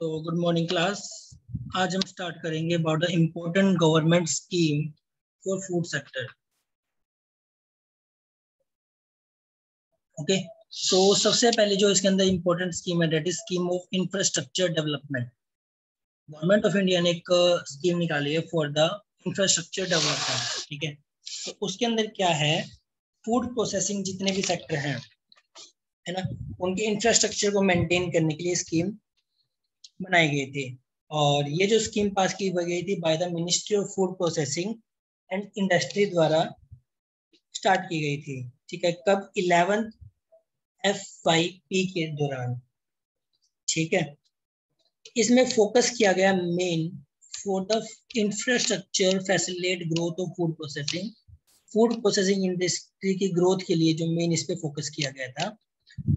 तो good morning class. आज हम स्टार्ट करेंगे about the important government scheme for food sector. Okay, तो सबसे पहले जो इसके अंदर इम्पोर्टेंट स्कीम है that is scheme of infrastructure development. Government of India ने एक स्कीम निकाली है फॉर द इंफ्रास्ट्रक्चर डेवलपमेंट। ठीक है, तो उसके अंदर क्या है, फूड प्रोसेसिंग जितने भी सेक्टर हैं, है ना, उनके इंफ्रास्ट्रक्चर को मेंटेन करने के लिए स्कीम बनाई गई थी। और ये जो स्कीम पास की गई थी by the ministry of food processing and industry द्वारा स्टार्ट की गई थी। ठीक है, कब? 11th FYP के दौरान। ठीक है, इसमें फोकस किया गया main for the infrastructure facilitate growth of food processing. Food processing industry की ग्रोथ के लिए जो मेन इस पे फोकस किया गया था,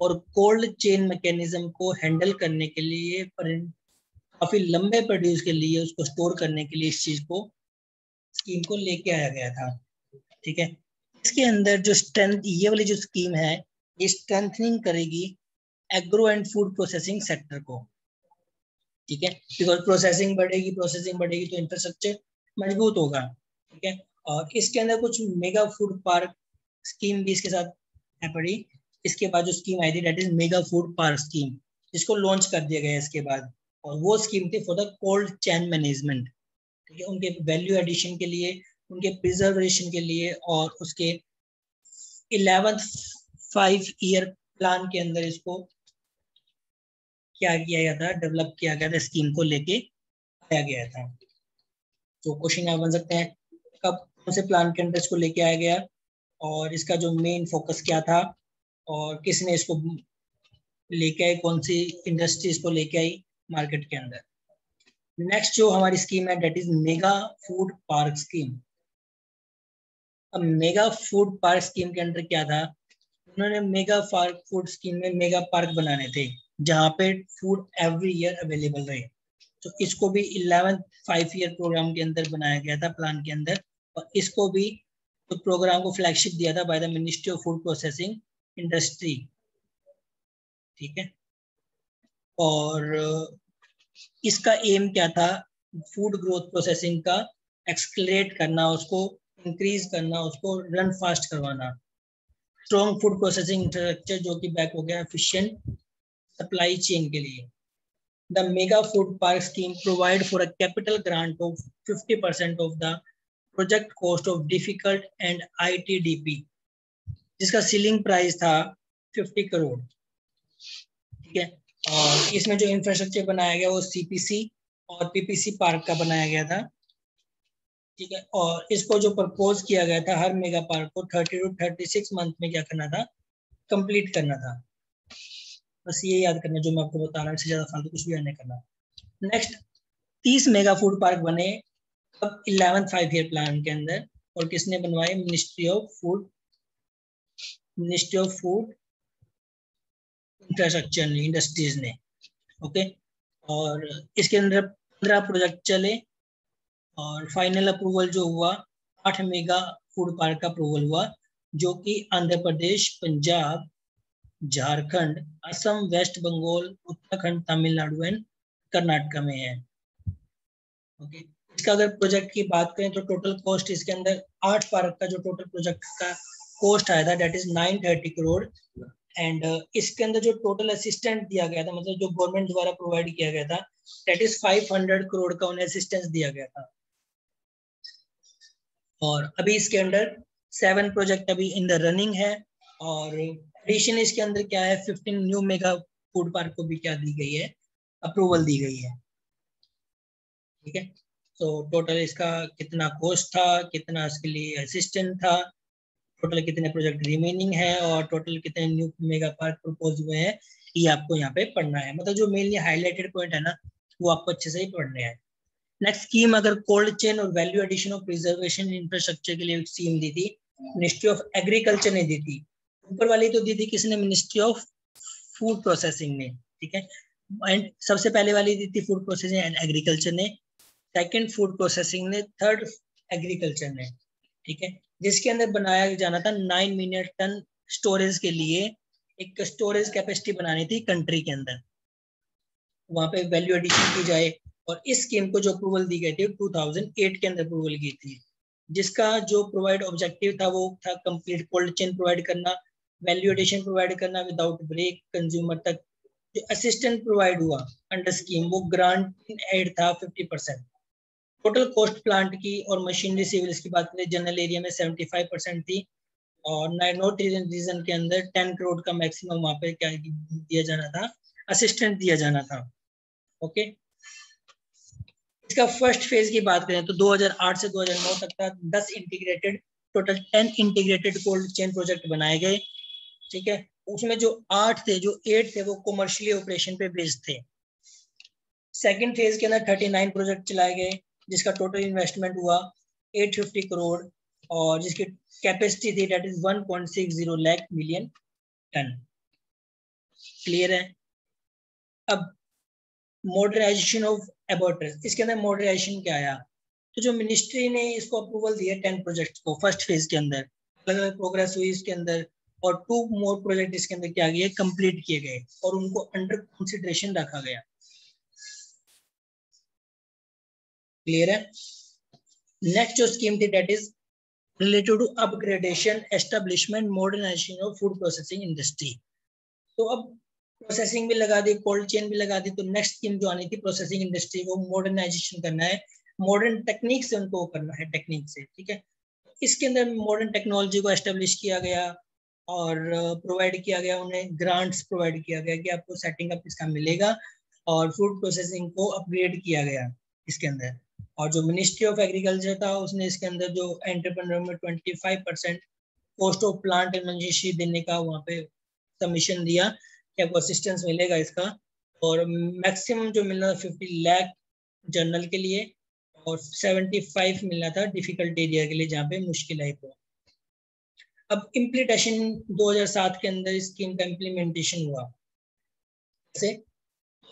और कोल्ड चेन मैकेनिज्म को हैंडल करने के लिए, काफी लंबे प्रोड्यूस के लिए, उसको स्टोर करने के लिए इस चीज को, स्कीम को लेके आया गया था। ठीक है, इसके अंदर जो स्ट्रेंथ, ये वाली जो स्कीम है, ये स्ट्रेंथनिंग करेगी agro and food processing sector को। ठीक है, बिकॉज प्रोसेसिंग बढ़ेगी तो इंफ्रास्ट्रक्चर मजबूत होगा। ठीक है, और इसके अंदर कुछ मेगा फूड पार्क स्कीम भी इसके साथ है पड़ी। इसके बाद जो स्कीम आई थी that is mega food park scheme, जिसको लॉन्च कर दिया गया इसके बाद। और वो स्कीम थी for the cold chain management. ठीक है, उनके वैल्यू एडिशन के लिए, उनके प्रिजर्वेशन के लिए, और उसके 11th 5 ईयर प्लान के अंदर इसको क्या किया गया था, डेवलप किया गया था, स्कीम को लेके आया गया था। तो क्वेश्चन यहाँ बन सकते हैं, कब, कौन से प्लान के अंदर इसको लेके आया गया, और इसका जो मेन फोकस क्या था, और किसने इसको लेके आई, कौन सी इंडस्ट्री इसको लेके आई मार्केट के अंदर। नेक्स्ट जो हमारी स्कीम है that is mega food park scheme. अब मेगा फूड पार्क स्कीम के अंदर क्या था, उन्होंने मेगा पार्क फूड स्कीम में मेगा पार्क बनाने थे जहां पे फूड एवरी ईयर अवेलेबल रहे। तो इसको भी 11th 5 ईयर प्रोग्राम के अंदर बनाया गया था, प्लान के अंदर। और इसको भी, तो प्रोग्राम को फ्लैगशिप दिया था by the ministry of food processing industry. ठीक है, और इसका एम क्या था, फूड ग्रोथ प्रोसेसिंग का एक्सक्लेरेट करना, उसको इंक्रीज करना, उसको रन फास्ट करवाना। स्ट्रॉन्ग फूड प्रोसेसिंग इंफ्रास्ट्रक्चर जो कि बैक हो गया एफिशिएंट सप्लाई चेन के लिए। The mega food park scheme provide for a capital grant of 50% of the project cost of difficult and ITDP, जिसका सीलिंग प्राइस था 50 करोड़। ठीक है, और इसमें जो इंफ्रास्ट्रक्चर बनाया गया वो CPC और PPC पार्क का बनाया गया था। ठीक है, और इसको जो प्रपोज किया गया था, हर मेगा पार्क को 30 to 36 मंथ में क्या करना था, कंप्लीट करना था। बस ये याद करना जो मैं आपको बता रहा हूँ, इससे ज्यादा फालतू कुछ भी याद नहीं करना। नेक्स्ट 30 मेगा फूड पार्क बने अब 11th 5 ईयर प्लान के अंदर, और किसने बनवाए, मिनिस्ट्री ऑफ फूड इंफ्रास्ट्रक्चर ने, इंडस्ट्रीज ने। ओके, और इसके अंदर 15 प्रोजेक्ट चले, और फाइनल अप्रूवल जो हुआ 8 मेगा फूड पार्क का अप्रूवल हुआ, जो कि आंध्र प्रदेश, पंजाब, झारखंड, असम, वेस्ट बंगाल, उत्तराखंड, तमिलनाडु एंड कर्नाटक में है। ओके, इसका अगर प्रोजेक्ट की बात करें तो टोटल कॉस्ट इसके अंदर 8 पार्क का जो टोटल प्रोजेक्ट का कॉस्ट आया था दैट इज 930 करोड़। एंड इसके अंदर जो टोटल असिस्टेंट दिया गया था, मतलब जो गवर्नमेंट द्वारा प्रोवाइड किया गया था, दैट इज 500 करोड़ का उन्हें असिस्टेंस दिया गया था। और अभी इसके अंदर 7 प्रोजेक्ट अभी इन द रनिंग है, और एडिशन इसके अंदर क्या है, 15 न्यू मेगा फूड पार्क को भी क्या दी गई है, अप्रूवल दी गई है। ठीक है, तो टोटल इसका कितना कॉस्ट था, कितना इसके लिए असिस्टेंट था, टोटल कितने प्रोजेक्ट रिमेनिंग है, और टोटल कितने न्यू मेगा पार्क प्रपोज हुए हैं, ये आपको यहाँ पे पढ़ना है। मतलब जो मेनली हाईलाइटेड पॉइंट है ना, वो आपको अच्छे से ही पढ़ने हैं। नेक्स्ट स्कीम, अगर कोल्ड चेन और value addition of preservation infrastructure के लिए स्कीम दी थी, मिनिस्ट्री ऑफ एग्रीकल्चर ने दी थी। ऊपर वाली तो दी थी किसने, मिनिस्ट्री ऑफ फूड प्रोसेसिंग ने। ठीक है, एंड सबसे पहले वाली दी थी फूड प्रोसेसिंग एंड एग्रीकल्चर ने, सेकंड फूड प्रोसेसिंग ने, थर्ड एग्रीकल्चर ने। ठीक है, जिसके अंदर बनाया जाना था 9 मिलियन टन स्टोरेज के लिए, एक स्टोरेज कैपेसिटी बनानी थी कंट्री के अंदर। वहां पे वैल्यू एडिशन की जाए। और इस स्कीम को जो अप्रूवल दी गई थी 2008 के अंदर अप्रूवल की थी, जिसका जो प्रोवाइड ऑब्जेक्टिव था वो था कंप्लीट कोल्ड चेन प्रोवाइड करना, वैल्यू एडिशन प्रोवाइड करना विदाउट ब्रेक कंज्यूमर तक। जो असिस्टेंट प्रोवाइड हुआ अंडर स्कीम वो ग्रांट एड था 50%। टोटल कॉस्ट प्लांट की और मशीनरी सिविल्स की बात करें जनरल एरिया में 75% थी, और नॉर्थ रीजन के अंदर 10 करोड़ का मैक्सिमम वहां पे क्या दिया जाना था, असिस्टेंट दिया जाना था। ओके, इसका फर्स्ट फेज की बात करें तो 2008 से 2009 तक था। 10 integrated, total 10 integrated cold chain project बनाए गए। ठीक है, उसमें जो 8 थे, जो 8 थे वो कमर्शियली ऑपरेशन पे बेस्ड थे। सेकंड फेज के अंदर 39 प्रोजेक्ट चलाए गए, जिसका टोटल इन्वेस्टमेंट हुआ 850 करोड़, और जिसकी कैपेसिटी थी that is 1.60 lakh million ton. Clear है? अब मॉडर्नाइजेशन ऑफ एबॉर्टर्स, इसके अंदर मॉडर्नाइजेशन क्या आया? तो जो मिनिस्ट्री ने इसको अप्रूवल दिया 10 प्रोजेक्ट को फर्स्ट फेज के अंदर, अलग अलग प्रोग्रेस हुई इसके अंदर, और 2 मोर प्रोजेक्ट इसके अंदर क्या गए, कंप्लीट किए गए और उनको अंडर कंसिडरेशन रखा गया। क्लियर है? नेक्स्ट जो स्कीम थी that is related to upgradation establishment modernisation of food processing industry. तो अब प्रोसेसिंग भी लगा दी, कोल्ड चेन भी लगा दी, तो नेक्स्ट स्कीम जो आनी थी प्रोसेसिंग इंडस्ट्री को मॉडर्नाइजेशन करना है, मॉडर्न टेक्निक से उनको करना है, टेक्निक से। ठीक है, इसके अंदर मॉडर्न टेक्नोलॉजी को एस्टेब्लिश किया गया और प्रोवाइड किया गया, उन्हें ग्रांट्स प्रोवाइड किया गया कि आपको सेटिंग अप इसका मिलेगा, और फूड प्रोसेसिंग को अपग्रेड किया गया इसके अंदर। और जो मिनिस्ट्री ऑफ एग्रीकल्चर था उसने इसके अंदर जो एंटरप्रेन्योर में 25% cost of plant and machinery देने का वहाँ पे सबमिशन दिया कि आपको असिस्टेंस मिलेगा इसका, और मैक्सिमम जो मिलना था 50 लाख जर्नल के लिए, और 75 मिलना था डिफिकल्ट एरिया के लिए जहाँ पे मुश्किल है। तो अब इम्प्लीमेंटेशन 2007 के अंदर स्कीम का इम्प्लीमेंटेशन हुआ। जैसे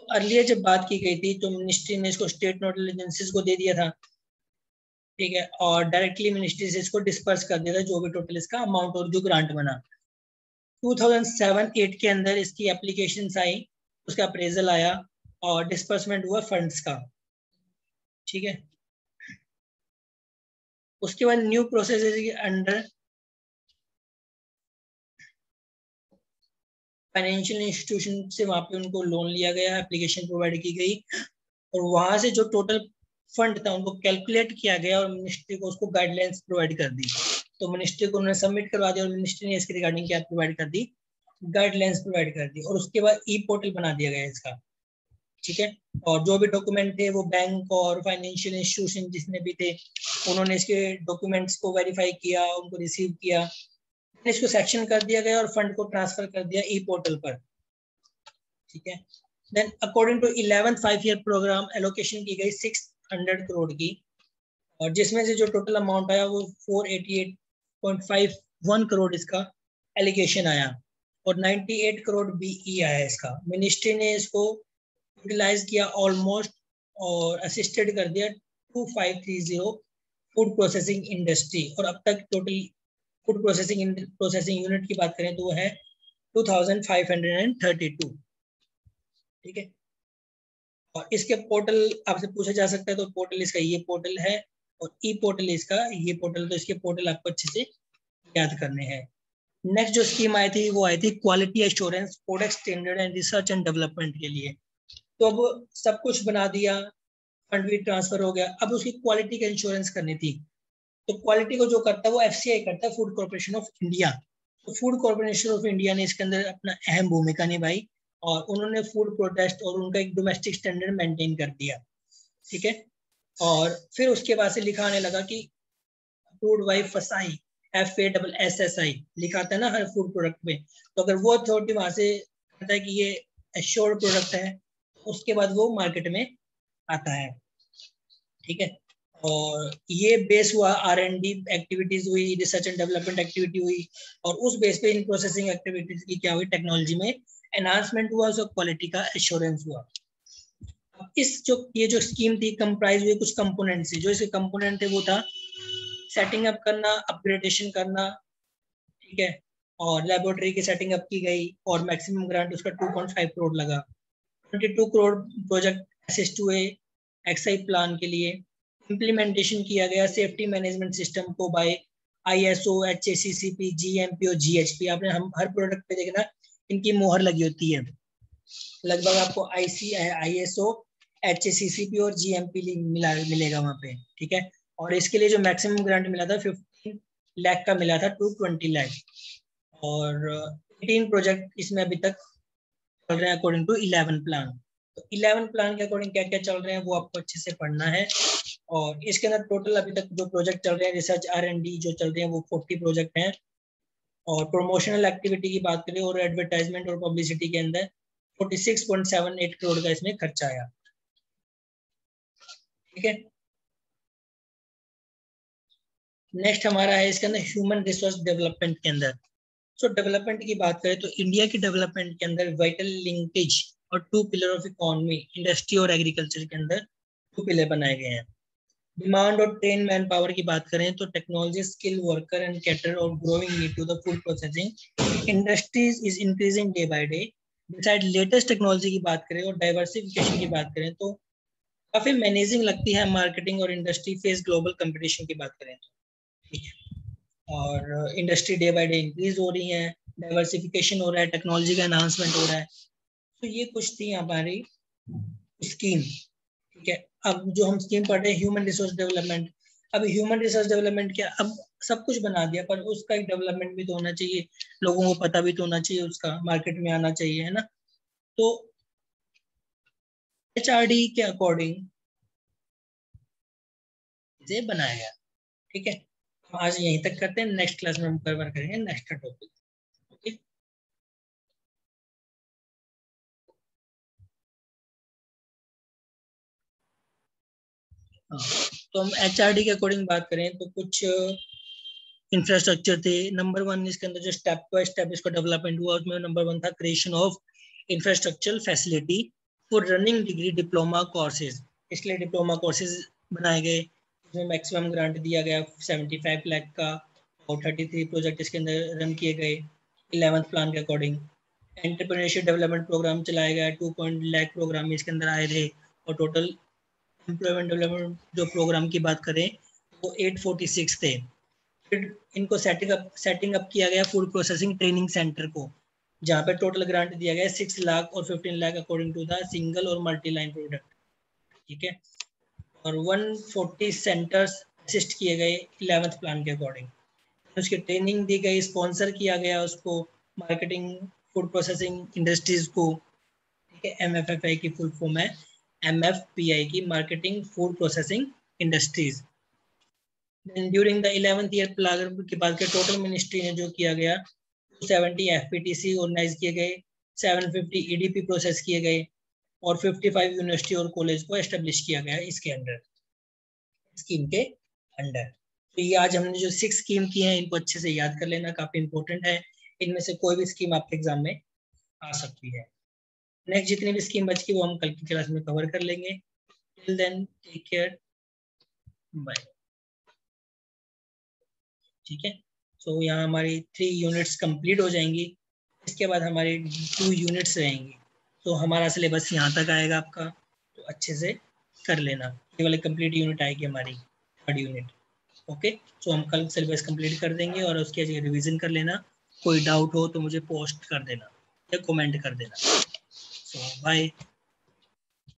अर्लियर जब बात की गई थी तो मिनिस्ट्री ने इसको स्टेट नोडल एजेंसीज को दे दिया था। ठीक है, और डायरेक्टली मिनिस्ट्री से इसको डिस्पर्स कर दिया था जो भी टोटल इसका अमाउंट और जो ग्रांट बना। 2007-8 के अंदर इसकी एप्लीकेशन आई, उसका अप्रेजल आया और डिस्पर्समेंट हुआ फंड्स का। ठीक है, उसके बाद न्यू प्रोसेस के अंडर फाइनेंशियल इंस्टीट्यूशन से वहां पे उनको लोन लिया गया, एप्लीकेशन प्रोवाइड की गई, और वहां से जो टोटल फंड था उनको कैलकुलेट किया गया और मिनिस्ट्री को उसको गाइडलाइंस प्रोवाइड कर दी। तो मिनिस्ट्री को उन्होंने सबमिट करवा दिया और मिनिस्ट्री ने इसके रिगार्डिंग क्या प्रोवाइड कर दी, गाइडलाइंस प्रोवाइड कर दी, और उसके बाद ई पोर्टल बना दिया गया इसका। ठीक है, और जो भी डॉक्यूमेंट थे वो बैंक और फाइनेंशियल इंस्टीट्यूशन जितने भी थे उन्होंने इसके डॉक्यूमेंट्स को वेरीफाई किया, उनको रिसीव किया, इसको सेक्शन कर दिया गया और फंड को ट्रांसफर कर दिया ई पोर्टल पर। ठीक है, then according to 11th 5-year programme allocation की गई 600 करोड़ की, और जिसमें से जो टोटल अमाउंट आया वो 488.51 करोड़ इसका एलिगेशन आया, और 98 करोड़ बीई आया इसका। मिनिस्ट्री ने इसको यूटिलाइज किया ऑलमोस्ट, और असिस्टेड कर दिया 2530 फूड प्रोसेसिंग इंडस्ट्री, और अब तक टोटल फूड प्रोसेसिंग यूनिट की बात करें तो वो है 2532। ठीक है, और इसके पोर्टल आपसे पूछा जा सकता है, तो पोर्टल इसका ये पोर्टल है, और ई पोर्टल इसका ये पोर्टल, तो इसके पोर्टल आपको अच्छे से याद करने हैं। नेक्स्ट जो स्कीम आई थी वो आई थी quality assurance product standard and research and development के लिए। तो अब सब कुछ बना दिया, फंड भी ट्रांसफर हो गया, अब उसकी क्वालिटी का इंश्योरेंस करनी थी। तो क्वालिटी को जो करता है वो एफसीआई करता है, फूड कॉर्पोरेशन ऑफ इंडिया। तो फूड कॉर्पोरेशन ऑफ इंडिया ने इसके अंदर अपना अहम भूमिका निभाई, और उन्होंने फूड प्रोटेस्ट और उनका एक डोमेस्टिक स्टैंडर्ड मेंटेन कर दिया। ठीक है, और फिर उसके बाद से लिखा आने लगा कि अप्रूव्ड बाय फसाई, FASSI लिखा आता है ना हर फूड प्रोडक्ट में। तो अगर वो अथॉरिटी वहां से कहता है कि ये एश्योर्ड प्रोडक्ट है, उसके बाद वो मार्केट में आता है। ठीक है, और ये बेस हुआ R&D एक्टिविटीज हुई, रिसर्च एंड डेवलपमेंट एक्टिविटी हुई, और उस बेस पे इन प्रोसेसिंग एक्टिविटीज की क्या हुई, टेक्नोलॉजी में एनहांसमेंट हुआ, उसका क्वालिटी का एश्योरेंस हुआ। इस जो ये जो स्कीम थी कंप्राइज हुई कुछ कंपोनेंट से, जो इसके कंपोनेंट थे वो था सेटिंग अप करना, अपग्रेडेशन करना। ठीक है, और लेबोरेटरी की सेटिंग अप की गई, और मैक्सिमम ग्रांट उसका 2.5 करोड़ लगा। 22 crore project SS2A XI plan के लिए। इम्प्लीमेंटेशन किया गया सेफ्टी मैनेजमेंट सिस्टम को बाय ISO, HACCP, GMP और GHP। आपने हम हर प्रोडक्ट पे देखना इनकी मोहर लगी होती है। लगभग आपको ISO, HACCP और GMP मिलेगा वहाँ पे, ठीक है। और इसके लिए जो मैक्सिमम ग्रांट मिला था 15 लाख का मिला था टू 20 लाख, और 18 प्रोजेक्ट इसमें अभी तक चल रहे हैं अकॉर्डिंग टू 11 प्लान। तो 11 प्लान के अकॉर्डिंग क्या क्या चल रहे हैं वो आपको अच्छे से पढ़ना है। और इसके अंदर टोटल अभी तक जो प्रोजेक्ट चल रहे हैं रिसर्च R&D जो चल रहे हैं वो 40 प्रोजेक्ट हैं। और प्रोमोशनल एक्टिविटी की बात करें और एडवर्टाइजमेंट और पब्लिसिटी के अंदर 46.78 करोड़ का इसमें खर्चा आया, ठीक है। नेक्स्ट हमारा है इसके अंदर ह्यूमन रिसोर्स डेवलपमेंट के अंदर। सो डेवलपमेंट की बात करें तो इंडिया की डेवलपमेंट के अंदर वाइटल लिंकेज और 2 पिलर ऑफ इकोनॉमी, इंडस्ट्री और एग्रीकल्चर के अंदर 2 पिलर बनाए गए हैं। डिमांड और ट्रेन मैन पावर की बात करें तो टेक्नोलॉजी, स्किल वर्कर एंड कैटर और growing need to the food processing industries is increasing day by day. डिसाइड लेटेस्ट टेक्नोलॉजी की बात करें और डाइवर्सिफिकेशन की बात करें तो काफी मैनेजिंग लगती है। मार्केटिंग और इंडस्ट्री फेस ग्लोबल कंपटीशन की बात करें तो, ठीक है। और industry day by day increase हो रही है, डाइवर्सिफिकेशन हो रहा है, टेक्नोलॉजी का एनहांसमेंट हो रहा है। तो ये कुछ थी हमारी स्कीम, ठीक है। अब जो हम स्कीम पढ़ रहे हैं ह्यूमन रिसोर्स डेवलपमेंट, अब ह्यूमन रिसोर्स डेवलपमेंट क्या, अब सब कुछ बना दिया पर उसका एक डेवलपमेंट भी तो होना चाहिए, लोगों को पता भी तो होना चाहिए, उसका मार्केट में आना चाहिए, है ना। तो HRD के अकॉर्डिंग इसे बनाया गया, ठीक है। आज यहीं तक करते हैं, नेक्स्ट क्लास में हम कवर करेंगे नेक्स्ट टॉपिक, ओके। तो हम HRD के अकॉर्डिंग बात करें तो कुछ इंफ्रास्ट्रक्चर थे। नंबर 1 इसके अंदर जो स्टेप बाय स्टेप इसका डेवलपमेंट हुआ उसमें नंबर 1 था creation of infrastructure facility for running degree diploma courses. इसलिए डिप्लोमा कोर्सेज बनाए गए, इसमें मैक्सिमम ग्रांट दिया गया 75 लाख का, और 33 प्रोजेक्ट इसके अंदर रन किए गए 11th प्लान के अकॉर्डिंग। एंटरप्रेन्योरशिप डेवलपमेंट प्रोग्राम चलाया गया, 2 लाख प्रोग्राम इसके अंदर आए थे। और टोटल एम्प्लॉयमेंट डेवलपमेंट जो प्रोग्राम की बात करें वो 846 थे। फिर इनको सेटिंग अप किया गया फूड प्रोसेसिंग ट्रेनिंग सेंटर को, जहाँ पे टोटल ग्रांट दिया गया 6 लाख और 15 lakh according to the single और मल्टी लाइन प्रोडक्ट, ठीक है। और 140 सेंटर्स असिस्ट किए गए 11th प्लान के अकॉर्डिंग। उसकी ट्रेनिंग दी गई, स्पॉन्सर किया गया उसको, मार्केटिंग फूड प्रोसेसिंग इंडस्ट्रीज को, ठीक है। MFFI की फुल फॉर्म है MFPI की, marketing food processing industries. During the 11th year plan के बाद के टोटल मिनिस्ट्री ने जो किया गया 270 FPTC ऑर्गेनाइज किए गए, 750 EDP प्रोसेस किए गए, और 55 यूनिवर्सिटी और कॉलेज को एस्टेब्लिश किया गया इसके अंडर, स्कीम के अंडर। तो ये आज हमने जो 6 स्कीम की हैं इनको अच्छे से याद कर लेना, काफी इंपॉर्टेंट है। इनमें से कोई भी स्कीम आपके एग्जाम में आ सकती है। नेक्स्ट जितनी भी स्कीम बच की वो हम कल की क्लास में कवर कर लेंगे। Till then take care, bye, ठीक है। सो यहाँ हमारी 3 यूनिट्स कंप्लीट हो जाएंगी, इसके बाद हमारी 2 यूनिट्स रहेंगी। तो हमारा सिलेबस यहाँ तक आएगा आपका, तो अच्छे से कर लेना। ये वाली कंप्लीट यूनिट आएगी हमारी 3rd यूनिट, ओके। सो हम कल सिलेबस कंप्लीट कर देंगे और उसके रिवीजन कर लेना। कोई डाउट हो तो मुझे पोस्ट कर देना या कमेंट कर देना। सो बाय।